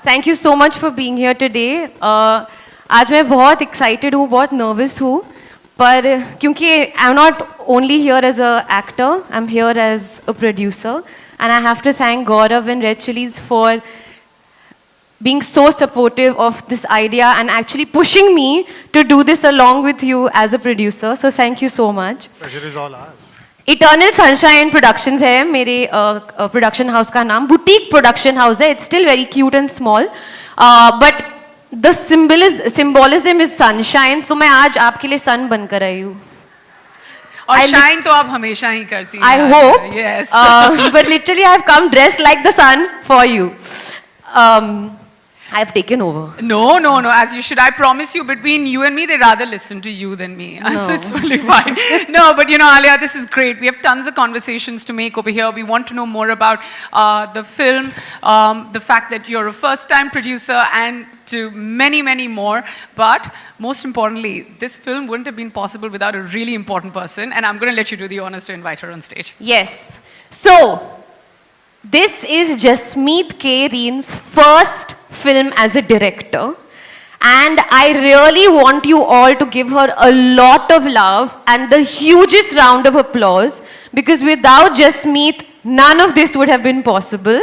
Thank you so much for being here today. आज मैं बहुत excited हूँ, बहुत nervous हूँ, पर क्योंकि I'm not only here as a actor, I'm here as a producer, and I have to thank Gaurav and Red Chillies for being so supportive of this idea and actually pushing me to do this along with you as a producer. So thank you so much. Pleasure is all ours. Eternal Sunshine Productions है मेरे production house का नाम, boutique production house है. It's still very cute and small, but the symbolism is sunshine. तो मैं आज आपके लिए sun बनकर आई हूँ. और shine तो आप हमेशा ही करती हैं. I hope. Yes. But literally I have come dressed like the sun for you. I have taken over. No, as you should. I promise you, between you and me, they rather listen to you than me. No. So it's totally fine. No, but you know, Alia, this is great. We have tons of conversations to make over here. We want to know more about the film, the fact that you're a first-time producer, and to many, many more. But most importantly, this film wouldn't have been possible without a really important person. And I'm going to let you do the honors to invite her on stage. Yes. So, this is Jasmeet K. Reen's first film as a director, and I really want you all to give her a lot of love and the hugest round of applause, because without Jasmeet, none of this would have been possible.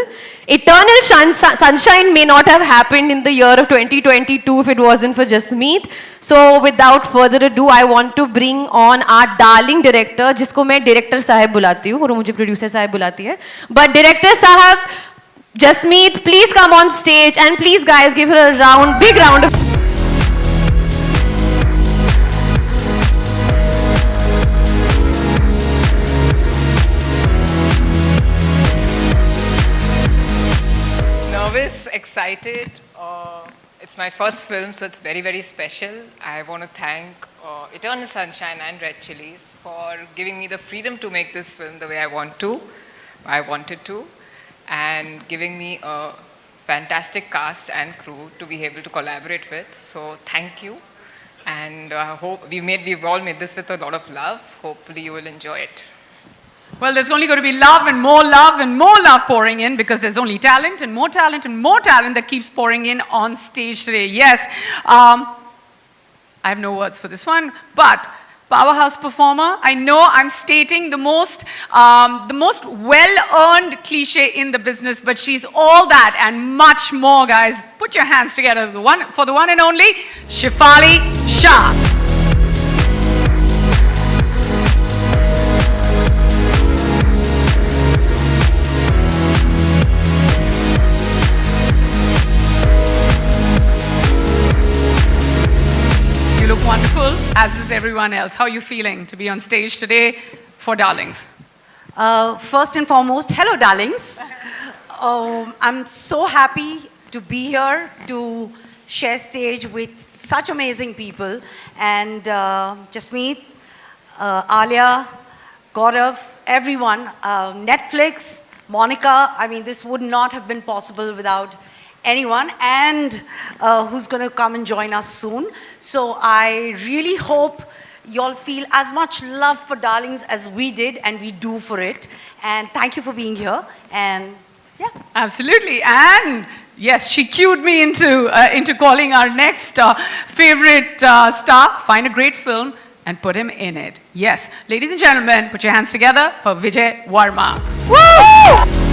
Eternal Sunshine may not have happened in the year of 2022 if it wasn't for Jasmeet. So without further ado, I want to bring on our darling director, जिसको मैं director साहब बुलाती हूँ और वो मुझे producer साहब बुलाती है. But director साहब, Jasmeet, please come on stage, and please guys give her a big round of. Nervous, excited. It's my first film, so it's very, very special. I want to thank Eternal Sunshine and Red Chillies for giving me the freedom to make this film the way I wanted to, and giving me a fantastic cast and crew to be able to collaborate with. So thank you, and we've all made this with a lot of love. Hopefully you will enjoy it. Well, there's only going to be love and more love and more love pouring in, because there's only talent and more talent and more talent that keeps pouring in on stage today. Yes, I have no words for this one, but powerhouse performer. I know I'm stating the most well-earned cliche in the business, but she's all that and much more, guys. Put your hands together for the one and only Shehafali Shah. You look wonderful, as does everyone else. How are you feeling to be on stage today for Darlings? First and foremost, hello, darlings. I'm so happy to be here to share stage with such amazing people. And Jasmeet, Alia, Gaurav, everyone, Netflix, Monica. I mean, this would not have been possible without anyone, and who's going to come and join us soon. So I really hope you all feel as much love for Darlings as we did and we do for it. And thank you for being here. And yeah. Absolutely. And yes, she cued me into calling our next favorite star. Find a great film and put him in it. Yes. Ladies and gentlemen, put your hands together for Vijay Verma. Woo!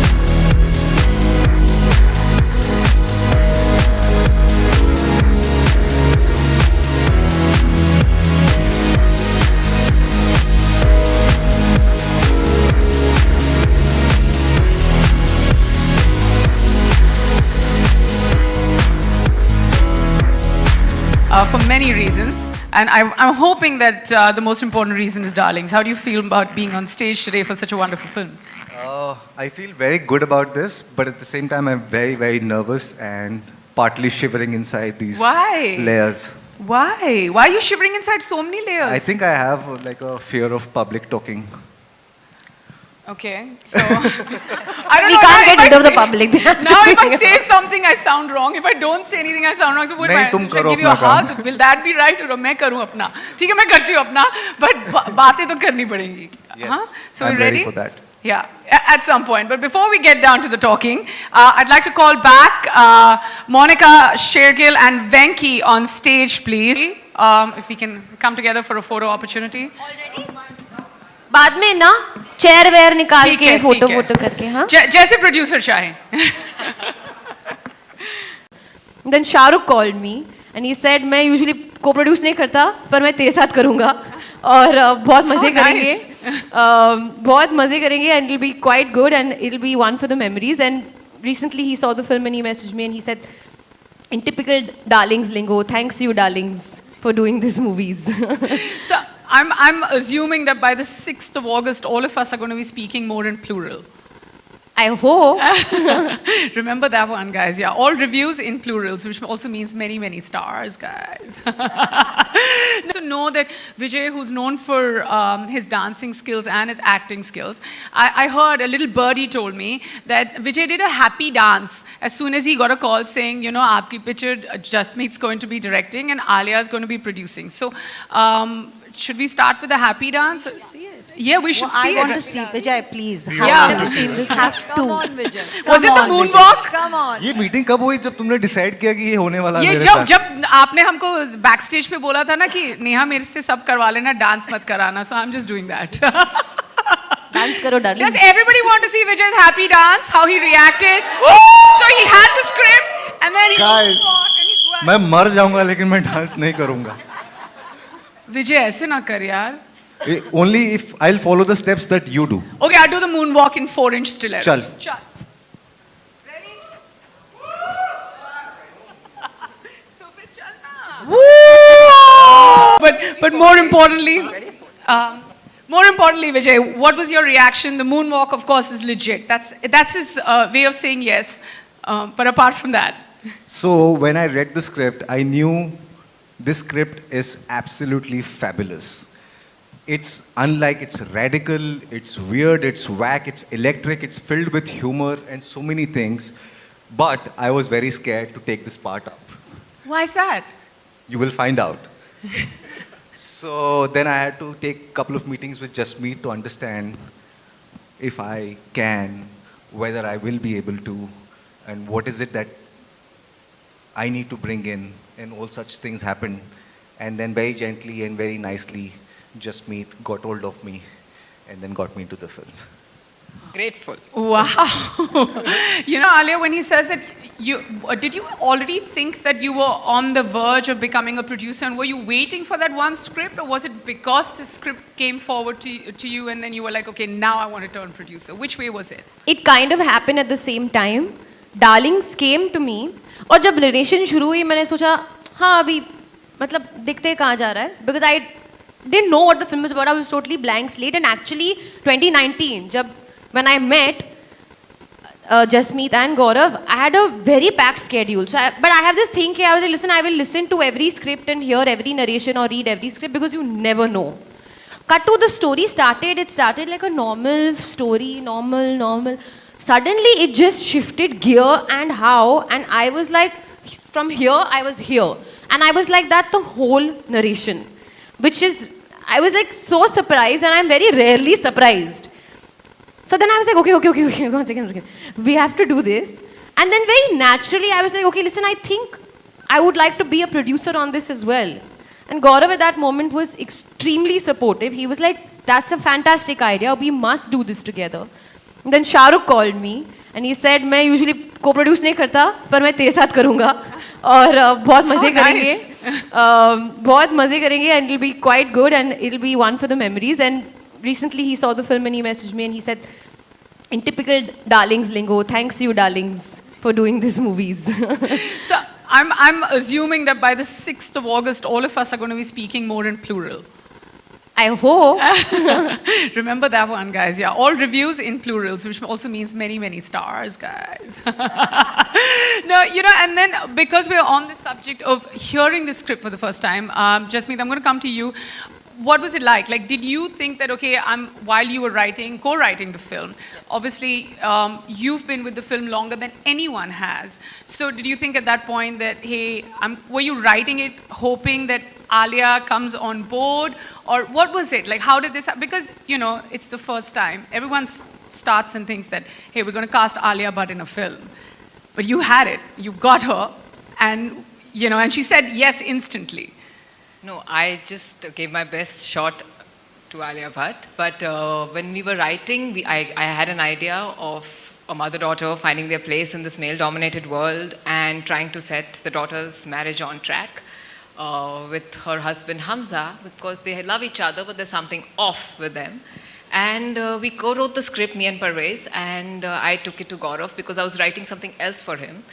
For many reasons, and I'm hoping that the most important reason is Darlings. How do you feel about being on stage today for such a wonderful film? I feel very good about this, but at the same time I'm very, very nervous and partly shivering inside these layers. Why? Why are you shivering inside so many layers? I think I have like a fear of public talking. Okay, so I don't We know. can't get rid of the public. Now, if I say something, I sound wrong. If I don't say anything, I sound wrong. So, would I give you a hug? Will that be right? Or मैं करूँ अपना? ठीक है, मैं करती हूँ अपना. But बातें तो करनी पड़ेंगी. Yes, So, I'm you ready for that. Yeah, at some point. But before we get down to the talking, I'd like to call back Monica, Shergill, and Venki on stage, please. If we can come together for a photo opportunity. बाद में ना chair where निकाल ठीक के है, photo ठीक है। Photo करके हाँ जैसे प्रोड्यूसर चाहे. Then Shahrukh called me and he said मैं usually co-produce नहीं करता पर मैं तेरे साथ करूँगा और बहुत मजे How करेंगे nice. बहुत मजे करेंगे and it'll be quite good and it'll be one for the memories and recently he saw the film and he messaged me and he said in typical darlings lingo thanks you darlings for doing these movies. So I'm assuming that by the 6th of August, all of us are going to be speaking more in plural. I hope. Remember that one, guys. Yeah, all reviews in plurals, which also means many, many stars, guys. To know that Vijay, who's known for his dancing skills and his acting skills, I heard a little birdie told me that Vijay did a happy dance as soon as he got a call saying, you know, aapki picture, Jasmeet's going to be directing and Alia is going to be producing. So, should we start with a happy dance? Yeah, we should see I want it. to see Vijay, please. Yeah. I've never seen this. Have to. Was it the moonwalk? ये meeting कब हुई जब तुमने decide किया कि ये होने वाला है ये मेरे जब साथ? जब आपने हमको बैक स्टेज पे बोला था ना कि नेहा मेरे से सब करवा लेना डांस मत कराना so I am just doing that Dance करो darling. Does everybody want to see Vijay's happy dance how he reacted so he had the script and then he Guys, मैं मर जाऊंगा लेकिन मैं डांस नहीं करूंगा. विजय ऐसे ना कर यार Only if I'll follow the steps that you do. Okay, I'll do the moonwalk in 4-inch stilettos. चल. Chal. Ready? तो फिर चलना. But more importantly, Vijay, what was your reaction? The moonwalk, of course, is legit. That's his way of saying yes. But apart from that, So when I read the script, I knew this script is absolutely fabulous. It's unlike, it's radical, it's weird, it's whack, it's electric, it's filled with humor and so many things. But I was very scared to take this part up. why is that? You will find out. So then I had to take a couple of meetings with Just Meet to understand if I can, whether I will be able to, and what is it that I need to bring in, and all such things happened. And then very gently and very nicely, Just Meet got hold of me and then got me into the film. Grateful. Wow. You know, Alia, when he says that, did you already think that you were on the verge of becoming a producer and were you waiting for that one script or was it because the script came forward to you and then you were like, okay, now I want to turn producer? Which way was it? It kind of happened at the same time. Darlings came to me और जब relation शुरू हुई मैंने सोचा हाँ अभी मतलब दिखते कहाँ जा रहा है because I didn't know what the film was about. I was totally blank slate and actually 2019 जब when I met Jasmeet and Gaurav, I had a very packed schedule. So, but I have this thing I was like, listen, I will listen to every script and hear every narration or read every script because you never know. Cut to the story started. It started like a normal story, normal. Suddenly, it just shifted gear and how, and I was like, from here, I was here, and I was like that the whole narration, which is, I was like so surprised, and I'm very rarely surprised. So then I was like, okay, one second. We have to do this. And then very naturally, I was like, okay, listen, I think I would like to be a producer on this as well. And Gaurav at that moment was extremely supportive. He was like, that's a fantastic idea. We must do this together. And then Shahrukh called me and he said, मैं usually co-produce नहीं करता, पर मैं तेरे साथ करूँगा और बहुत मजे करेंगे, बहुत मजे करेंगे, and it'll be quite good and it'll be one for the memories. And recently he saw the film and he messaged me and he said, in typical darlings lingo, thanks you darlings for doing these movies. So I'm assuming that by the 6th of August, all of us are going to be speaking more in plural. I hope. Remember that one, guys. Yeah, all reviews in plurals, which also means many, many stars, guys. No, you know, and then because we're on the subject of hearing the script for the first time, Jasmeet, I'm going to come to you. What was it like? Like, did you think that, okay, while you were co-writing the film, obviously you've been with the film longer than anyone has. So did you think at that point that, hey, were you writing it hoping that Alia comes on board? Or what was it? Like, how did this happen? Because, you know, it's the first time. Everyone's starts and thinks that, hey, we're going to cast Alia Bhatt in a film. But you had it. You got her. And, and she said yes instantly. No, I just gave my best shot to Alia Bhatt. But when we were writing, I had an idea of a mother-daughter finding their place in this male-dominated world and trying to set the daughter's marriage on track with her husband Hamza, because they love each other, but there's something off with them. And we co-wrote the script, me and Parvez, and I took it to Gaurav because I was writing something else for him.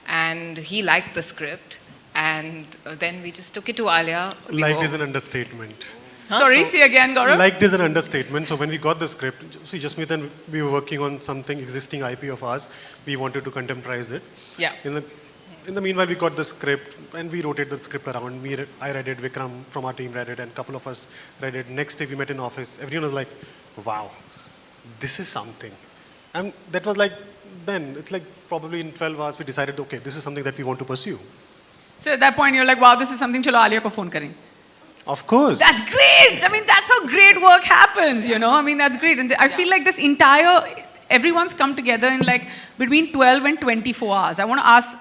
And he liked the script. And then we just took it to Alia. Liked is an understatement. Sorry, say again, Gaurav. Liked is an understatement. So when we got the script, see, Jasmeet and we were working on something existing IP of ours. We wanted to contemporize it. Yeah. In the meanwhile, we got the script and we rotated the script around. I read it, Vikram from our team read it, and a couple of us read it. Next day we met in office. Everyone was like, wow, this is something. And that was like, then, it's like probably in 12 hours we decided, okay, this is something that we want to pursue. So at that point, you're like, wow, this is something, chalo Alia ko phone karein. Of course. That's great. I mean, that's how great work happens, I mean, that's great. And I feel like this everyone's come together in like between 12 and 24 hours. I want to ask,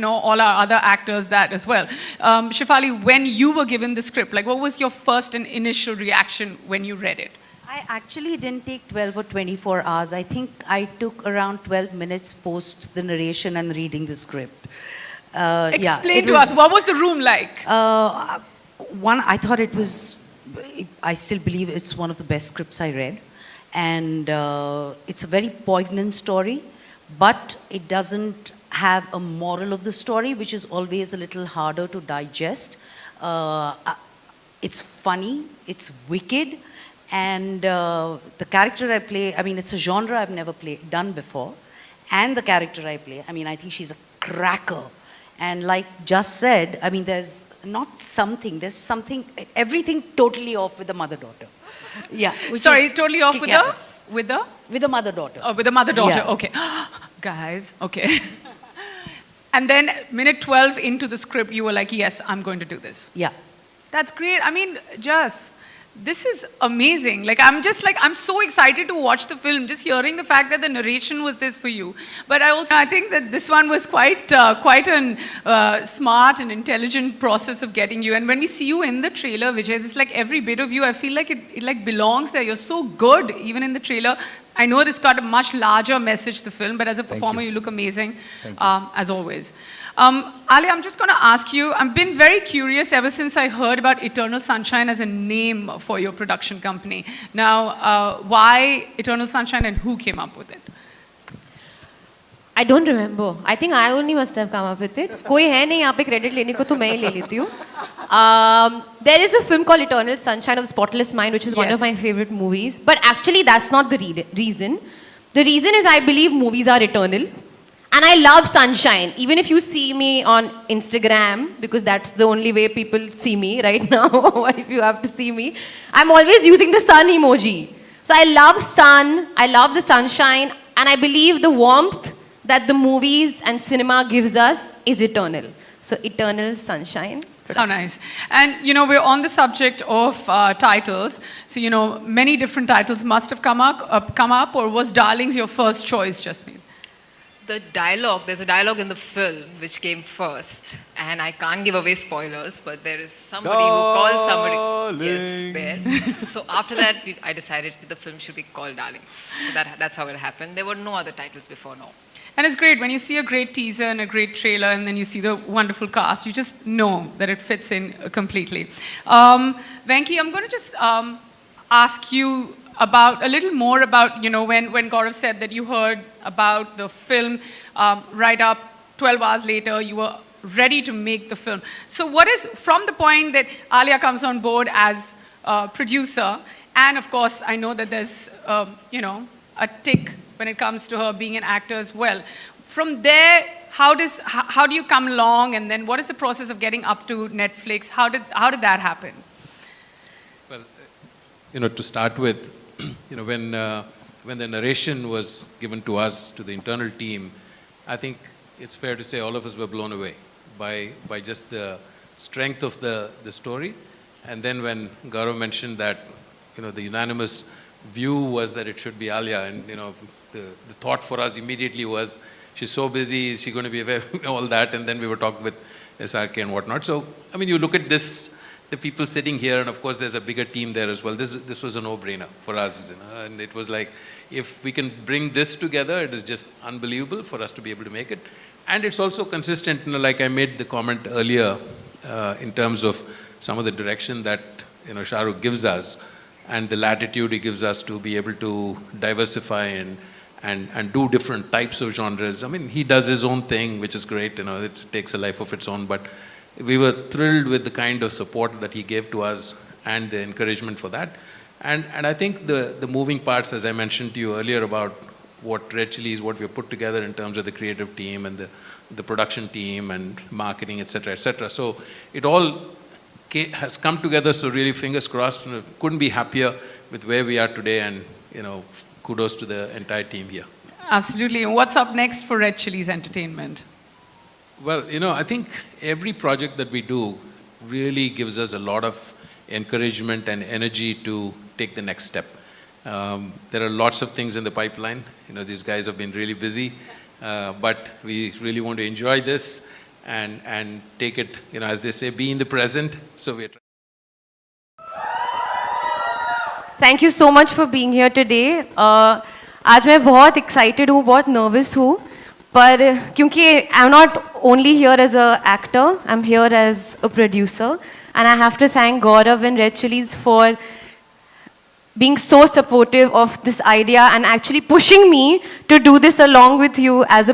all our other actors that as well. Shehafali, when you were given the script, like what was your first and initial reaction when you read it? I actually didn't take 12 or 24 hours. I think I took around 12 minutes post the narration and reading the script. Explain to us, what was the room like? One, I thought I still believe it's one of the best scripts I read. And it's a very poignant story, but it doesn't have a moral of the story, which is always a little harder to digest. It's funny, it's wicked, and the character I play, I mean, it's a genre I've never done before. And the character I play, I mean, I think she's a cracker. And like just said, I mean, there's something, everything totally off with the mother-daughter. Yeah. Sorry, totally off with yes. With the? With the mother-daughter. Oh, with the mother-daughter, Yeah. okay. Guys, okay. And then minute 12 into the script, you were like, yes, I'm going to do this. Yeah. That's great. I mean, this is amazing. Like, I'm so excited to watch the film, just hearing the fact that the narration was this for you. But I think that this one was quite an smart and intelligent process of getting you. And when we see you in the trailer, Vijay, it's like every bit of you, I feel like it like belongs there. You're so good, even in the trailer. I know it's got a much larger message, the film, but as a performer, you look amazing, as always. Ali, I'm just going to ask you, I've been very curious ever since I heard about Eternal Sunshine as a name for your production company. Now, why Eternal Sunshine and who came up with it? I don't remember. I think I only must have come up with it. कोई है नहीं यहाँ पे credit लेने को तो मैं ही ले लेती हूँ. There is a film called Eternal Sunshine of the Spotless Mind, which is one of my favorite movies. But actually, that's not the reason. The reason is I believe movies are eternal. And I love sunshine. Even if you see me on Instagram, because that's the only way people see me right now, if you have to see me, I'm always using the sun emoji. So I love sun, I love the sunshine, and I believe the warmth that the movies and cinema gives us is eternal. So Eternal Sunshine. How nice. And, we're on the subject of titles. So, many different titles must have come up, or was Darlings your first choice, Jasmeet? The dialogue, there's a dialogue in the film which came first, and I can't give away spoilers, but there is somebody who calls somebody. Yes, there. So after that, I decided the film should be called Darlings. So that's how it happened. There were no other titles before, no. And it's great when you see a great teaser and a great trailer, and then you see the wonderful cast. You just know that it fits in completely. Venki, I'm going to just ask you about a little more about when Gaurav said that you heard about the film right up 12 hours later, you were ready to make the film. So what is from the point that Alia comes on board as producer, and of course I know that there's a tick when it comes to her being an actor as well. From there, how do you come along, and then what is the process of getting up to Netflix? How did that happen? Well, to start with, when the narration was given to us, to the internal team, I think it's fair to say all of us were blown away by just the strength of the story. And then when Gaurav mentioned that, the unanimous view was that it should be Alia, and the thought for us immediately was, she's so busy, is she going to be aware all that? And then we were talking with SRK and whatnot. So, I mean, you look at this, the people sitting here, and of course there's a bigger team there as well. This was a no-brainer for us, and it was like, if we can bring this together, it is just unbelievable for us to be able to make it. And it's also consistent, like I made the comment earlier, in terms of some of the direction that Shah Rukh gives us, and the latitude he gives us to be able to diversify and do different types of genres. I mean, he does his own thing, which is great, it takes a life of its own, but we were thrilled with the kind of support that he gave to us and the encouragement for that. And I think the moving parts, as I mentioned to you earlier about what Red Chilli is, what we have put together in terms of the creative team and the production team and marketing, etc., etc. So it all has come together, so really fingers crossed. Couldn't be happier with where we are today, and kudos to the entire team here. Absolutely. And what's up next for Red Chilli's entertainment? Well, I think every project that we do really gives us a lot of encouragement and energy to take the next step. There are lots of things in the pipeline. These guys have been really busy, but we really want to enjoy this and take it, as they say, be in the present. So we're trying. Thank you so much for being here today. आज मैं बहुत excited हूँ, बहुत nervous हूँ, पर क्योंकि I'm not only here as an actor, I'm here as a producer, and I have to thank Gaurav and Red Chillies for being so supportive of this idea and actually pushing me to do this along with you as a